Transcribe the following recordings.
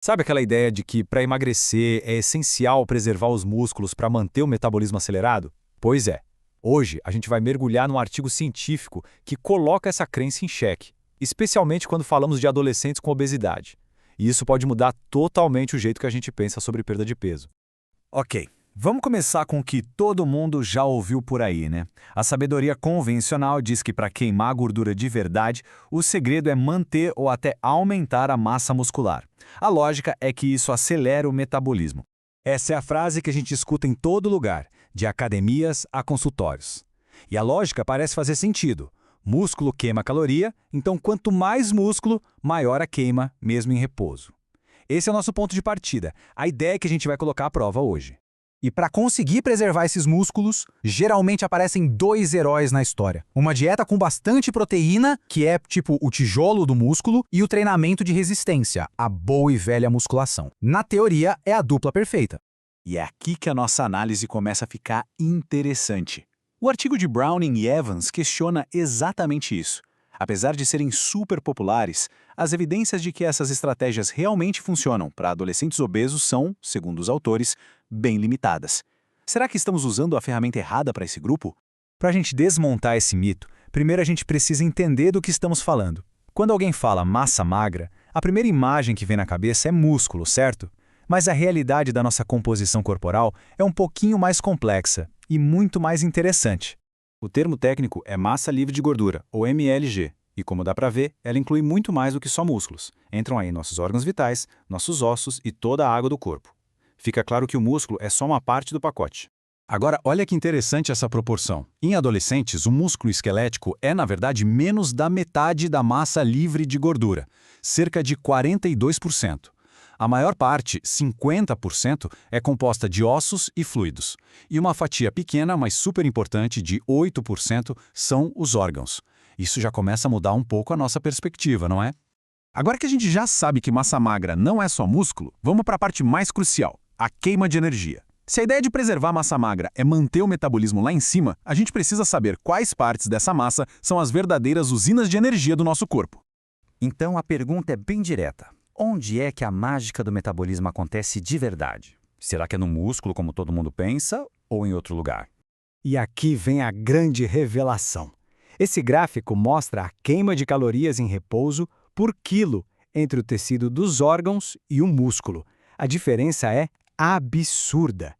Sabe aquela ideia de que para emagrecer é essencial preservar os músculos para manter o metabolismo acelerado? Pois é. Hoje a gente vai mergulhar num artigo científico que coloca essa crença em xeque, especialmente quando falamos de adolescentes com obesidade. E isso pode mudar totalmente o jeito que a gente pensa sobre perda de peso. Ok, vamos começar com o que todo mundo já ouviu por aí, né? A sabedoria convencional diz que para queimar gordura de verdade, o segredo é manter ou até aumentar a massa muscular. A lógica é que isso acelera o metabolismo. Essa é a frase que a gente escuta em todo lugar, de academias a consultórios. E a lógica parece fazer sentido. Músculo queima caloria, então quanto mais músculo, maior a queima, mesmo em repouso. Esse é o nosso ponto de partida, a ideia que a gente vai colocar à prova hoje. E para conseguir preservar esses músculos, geralmente aparecem dois heróis na história. Uma dieta com bastante proteína, que é tipo o tijolo do músculo, e o treinamento de resistência, a boa e velha musculação. Na teoria, é a dupla perfeita. E é aqui que a nossa análise começa a ficar interessante. O artigo de Browning e Evans questiona exatamente isso. Apesar de serem super populares, as evidências de que essas estratégias realmente funcionam para adolescentes obesos são, segundo os autores, bem limitadas. Será que estamos usando a ferramenta errada para esse grupo? Para a gente desmontar esse mito, primeiro a gente precisa entender do que estamos falando. Quando alguém fala massa magra, a primeira imagem que vem na cabeça é músculo, certo? Mas a realidade da nossa composição corporal é um pouquinho mais complexa e muito mais interessante. O termo técnico é massa livre de gordura, ou MLG, e como dá para ver, ela inclui muito mais do que só músculos. Entram aí nossos órgãos vitais, nossos ossos e toda a água do corpo. Fica claro que o músculo é só uma parte do pacote. Agora, olha que interessante essa proporção. Em adolescentes, o músculo esquelético é, na verdade, menos da metade da massa livre de gordura, cerca de 42%. A maior parte, 50%, é composta de ossos e fluidos. E uma fatia pequena, mas super importante, de 8%, são os órgãos. Isso já começa a mudar um pouco a nossa perspectiva, não é? Agora que a gente já sabe que massa magra não é só músculo, vamos para a parte mais crucial, a queima de energia. Se a ideia de preservar massa magra é manter o metabolismo lá em cima, a gente precisa saber quais partes dessa massa são as verdadeiras usinas de energia do nosso corpo. Então a pergunta é bem direta. Onde é que a mágica do metabolismo acontece de verdade? Será que é no músculo, como todo mundo pensa, ou em outro lugar? E aqui vem a grande revelação. Esse gráfico mostra a queima de calorias em repouso por quilo entre o tecido dos órgãos e o músculo. A diferença é absurda.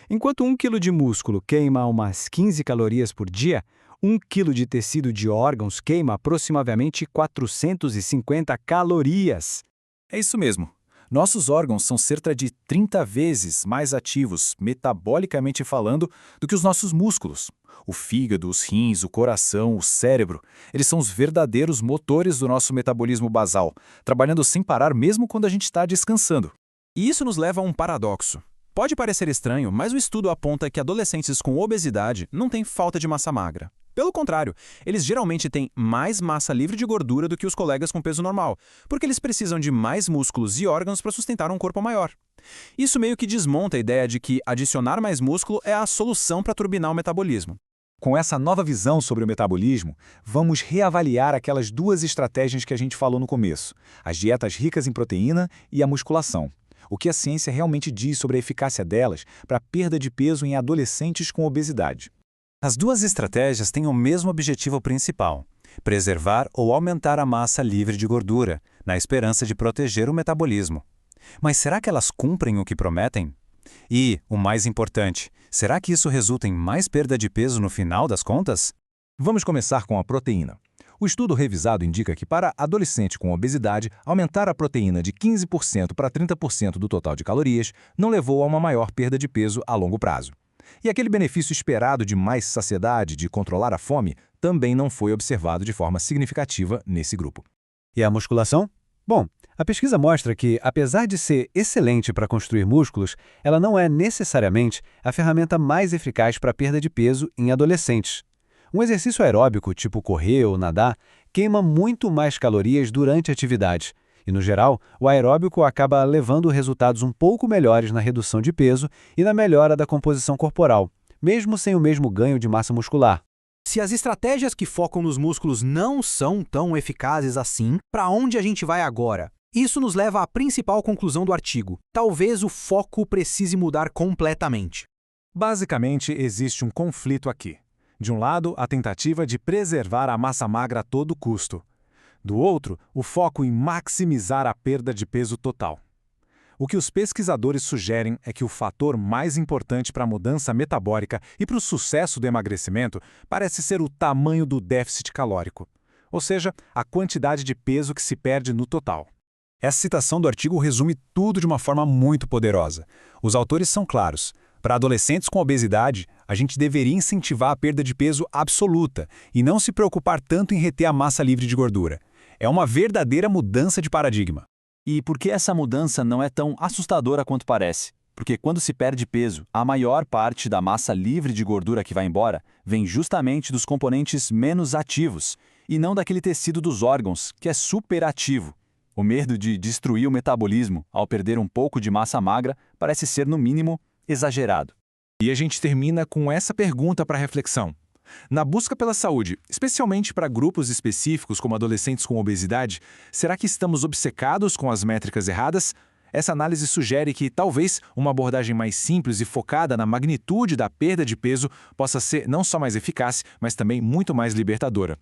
Enquanto 1 quilo de músculo queima umas 15 calorias por dia, 1 quilo de tecido de órgãos queima aproximadamente 450 calorias. É isso mesmo. Nossos órgãos são cerca de 30 vezes mais ativos, metabolicamente falando, do que os nossos músculos. O fígado, os rins, o coração, o cérebro, eles são os verdadeiros motores do nosso metabolismo basal, trabalhando sem parar mesmo quando a gente está descansando. E isso nos leva a um paradoxo. Pode parecer estranho, mas o estudo aponta que adolescentes com obesidade não têm falta de massa magra. Pelo contrário, eles geralmente têm mais massa livre de gordura do que os colegas com peso normal, porque eles precisam de mais músculos e órgãos para sustentar um corpo maior. Isso meio que desmonta a ideia de que adicionar mais músculo é a solução para turbinar o metabolismo. Com essa nova visão sobre o metabolismo, vamos reavaliar aquelas duas estratégias que a gente falou no começo, as dietas ricas em proteína e a musculação. O que a ciência realmente diz sobre a eficácia delas para a perda de peso em adolescentes com obesidade. As duas estratégias têm o mesmo objetivo principal: preservar ou aumentar a massa livre de gordura, na esperança de proteger o metabolismo. Mas será que elas cumprem o que prometem? E, o mais importante, será que isso resulta em mais perda de peso no final das contas? Vamos começar com a proteína. O estudo revisado indica que para adolescente com obesidade, aumentar a proteína de 15% para 30% do total de calorias não levou a uma maior perda de peso a longo prazo. E aquele benefício esperado de mais saciedade, de controlar a fome, também não foi observado de forma significativa nesse grupo. E a musculação? Bom, a pesquisa mostra que, apesar de ser excelente para construir músculos, ela não é necessariamente a ferramenta mais eficaz para a perda de peso em adolescentes. Um exercício aeróbico, tipo correr ou nadar, queima muito mais calorias durante a atividade. E, no geral, o aeróbico acaba levando resultados um pouco melhores na redução de peso e na melhora da composição corporal, mesmo sem o mesmo ganho de massa muscular. Se as estratégias que focam nos músculos não são tão eficazes assim, para onde a gente vai agora? Isso nos leva à principal conclusão do artigo. Talvez o foco precise mudar completamente. Basicamente, existe um conflito aqui. De um lado, a tentativa de preservar a massa magra a todo custo. Do outro, o foco em maximizar a perda de peso total. O que os pesquisadores sugerem é que o fator mais importante para a mudança metabólica e para o sucesso do emagrecimento parece ser o tamanho do déficit calórico, ou seja, a quantidade de peso que se perde no total. Essa citação do artigo resume tudo de uma forma muito poderosa. Os autores são claros. Para adolescentes com obesidade, a gente deveria incentivar a perda de peso absoluta e não se preocupar tanto em reter a massa livre de gordura. É uma verdadeira mudança de paradigma. E por que essa mudança não é tão assustadora quanto parece? Porque quando se perde peso, a maior parte da massa livre de gordura que vai embora vem justamente dos componentes menos ativos, e não daquele tecido dos órgãos, que é super ativo. O medo de destruir o metabolismo ao perder um pouco de massa magra parece ser, no mínimo, exagerado. E a gente termina com essa pergunta para reflexão. Na busca pela saúde, especialmente para grupos específicos como adolescentes com obesidade, será que estamos obcecados com as métricas erradas? Essa análise sugere que, talvez, uma abordagem mais simples e focada na magnitude da perda de peso possa ser não só mais eficaz, mas também muito mais libertadora.